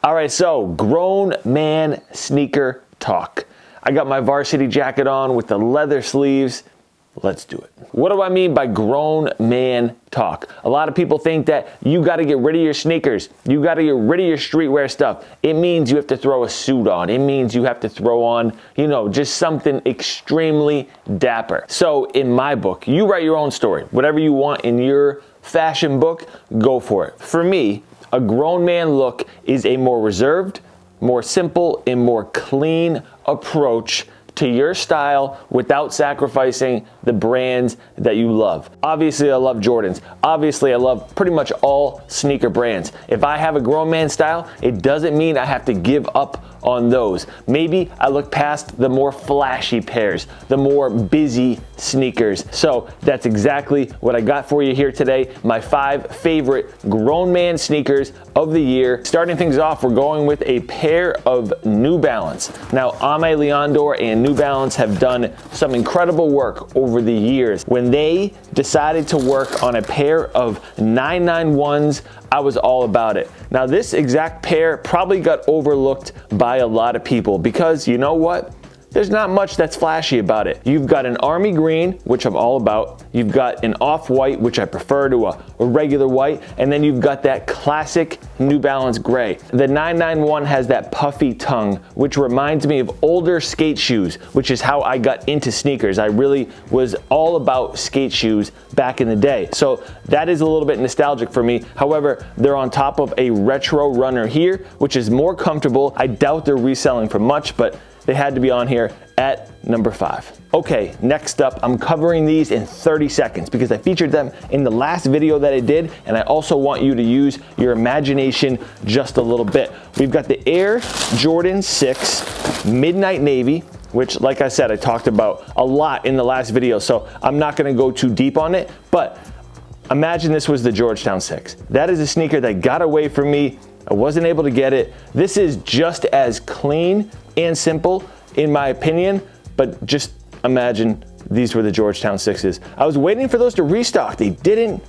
All right, so grown man sneaker talk. I got my varsity jacket on with the leather sleeves. Let's do it. What do I mean by grown man talk? A lot of people think that you got to get rid of your sneakers. You got to get rid of your streetwear stuff. It means you have to throw a suit on. It means you have to throw on, just something extremely dapper. So in my book, you write your own story. Whatever you want in your fashion book, go for it. For me, a grown man look is a more reserved, more simple, and more clean approach to your style without sacrificing the brands that you love. Obviously, I love Jordans. Obviously, I love pretty much all sneaker brands. If I have a grown man style, it doesn't mean I have to give up on those. Maybe I look past the more flashy pairs, the more busy sneakers. So that's exactly what I got for you here today. My 5 favorite grown man sneakers of the year. Starting things off, we're going with a pair of New Balance. Now, Aimé Leondor and New Balance have done some incredible work over the years. When they decided to work on a pair of 991s, I was all about it. Now, this exact pair probably got overlooked by a lot of people because you know what? There's not much that's flashy about it. You've got an army green, which I'm all about. You've got an off-white, which I prefer to a regular white. And then you've got that classic New Balance gray. The 991 has that puffy tongue, which reminds me of older skate shoes, which is how I got into sneakers. I really was all about skate shoes back in the day. So that is a little bit nostalgic for me. However, they're on top of a retro runner here, which is more comfortable. I doubt they're reselling for much, but they had to be on here at number 5. Okay, next up, I'm covering these in 30 seconds because I featured them in the last video that I did, and I also want you to use your imagination just a little bit. We've got the Air Jordan 6 Midnight Navy, which, like I said, I talked about a lot in the last video, so I'm not gonna go too deep on it, but imagine this was the Georgetown 6. That is a sneaker that got away from me. I wasn't able to get it. This is just as clean and simple, in my opinion, but just imagine these were the Georgetown 6s. I was waiting for those to restock. They didn't.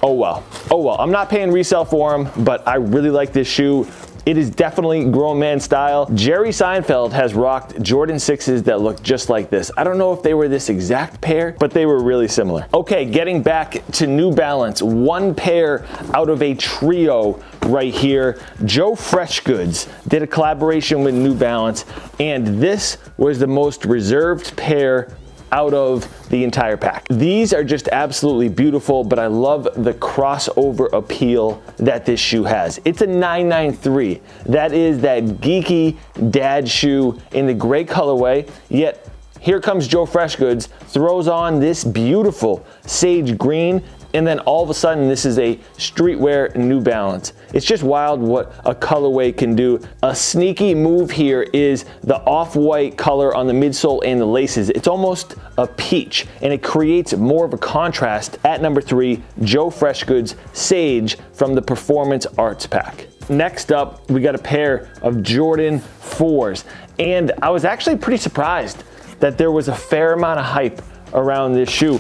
Oh well. Oh well. I'm not paying resale for them, but I really like this shoe. It is definitely grown man style. Jerry Seinfeld has rocked Jordan 6s that look just like this. I don't know if they were this exact pair, but they were really similar. Okay, getting back to New Balance, one pair out of a trio right here. Joe Freshgoods did a collaboration with New Balance, and this was the most reserved pair out of the entire pack. These are just absolutely beautiful, but I love the crossover appeal that this shoe has. It's a 993. That is that geeky dad shoe in the gray colorway, yet here comes Joe Freshgoods, throws on this beautiful sage green, and then all of a sudden this is a streetwear New Balance. It's just wild what a colorway can do. A sneaky move here is the off-white color on the midsole and the laces. It's almost a peach, and it creates more of a contrast. At number 3, Joe Freshgoods Sage from the Performance Arts pack. Next up, we got a pair of Jordan 4s, and I was actually pretty surprised that there was a fair amount of hype around this shoe.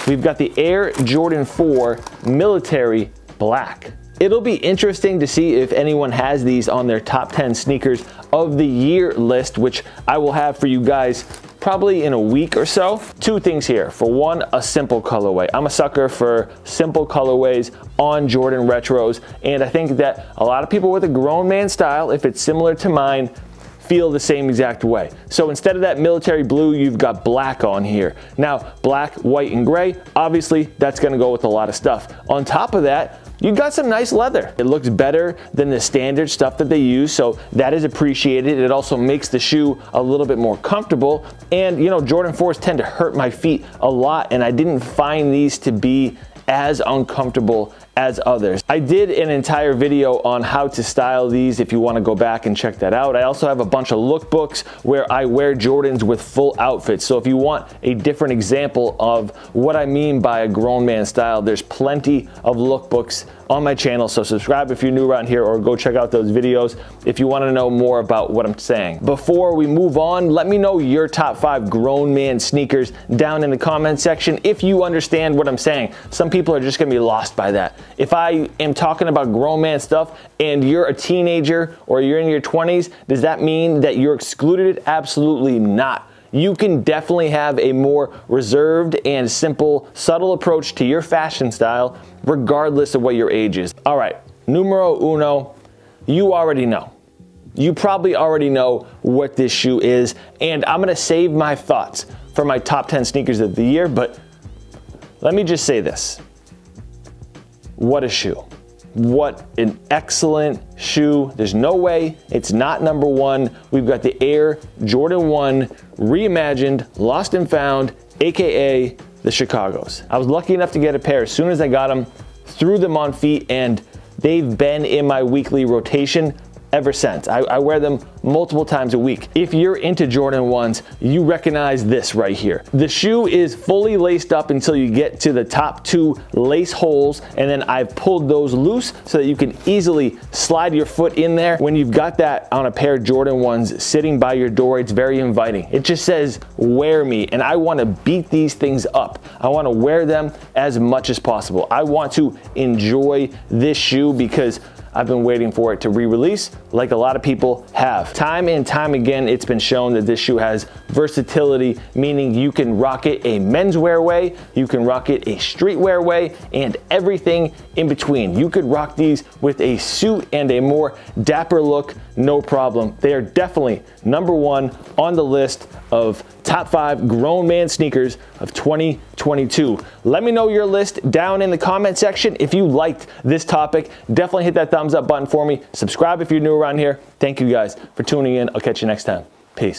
We've got the Air Jordan 4 Military Black. It'll be interesting to see if anyone has these on their top 10 sneakers of the year list, which I will have for you guys probably in a week or so. 2 things here. For one, a simple colorway. I'm a sucker for simple colorways on Jordan retros, and I think that a lot of people with a grown man style, if it's similar to mine, feel the same exact way. So instead of that military blue, you've got black on here. Now, black, white, and gray, obviously that's gonna go with a lot of stuff. On top of that, you got some nice leather. It looks better than the standard stuff that they use, so that is appreciated. It also makes the shoe a little bit more comfortable. And Jordan 4s tend to hurt my feet a lot, and I didn't find these to be as uncomfortable as others. I did an entire video on how to style these if you want to go back and check that out. I also have a bunch of lookbooks where I wear Jordans with full outfits. So if you want a different example of what I mean by a grown man style, there's plenty of lookbooks on my channel. So subscribe if you're new around here, or go check out those videos if you want to know more about what I'm saying. Before we move on, let me know your top 5 grown man sneakers down in the comment section if you understand what I'm saying. Some people are just going to be lost by that. if I am talking about grown man stuff and you're a teenager or you're in your 20s, does that mean that you're excluded? Absolutely not. You can definitely have a more reserved and simple, subtle approach to your fashion style, regardless of what your age is. All right, numero uno, you already know. You probably already know what this shoe is, and I'm gonna save my thoughts for my top 10 sneakers of the year, but let me just say this. What a shoe. What an excellent shoe. There's no way it's not number one. We've got the Air Jordan 1 reimagined, lost and found, AKA the Chicagos. I was lucky enough to get a pair as soon as I got them, threw them on feet, and they've been in my weekly rotation ever since. I wear them multiple times a week. If you're into Jordan 1s, you recognize this right here. The shoe is fully laced up until you get to the top 2 lace holes, and then I've pulled those loose so that you can easily slide your foot in there. When you've got that on a pair of Jordan 1s sitting by your door, it's very inviting. It just says, wear me, and I want to beat these things up. I want to wear them as much as possible. I want to enjoy this shoe because I've been waiting for it to re-release like a lot of people have. Time and time again, it's been shown that this shoe has versatility, meaning you can rock it a menswear way, you can rock it a streetwear way, and everything in between. You could rock these with a suit and a more dapper look, no problem. They are definitely number one on the list of top 5 grown man sneakers of 2022. Let me know your list down in the comment section. If you liked this topic, definitely hit that thumbs up button for me. Subscribe if you're new around here. Thank you guys for tuning in. I'll catch you next time. Peace.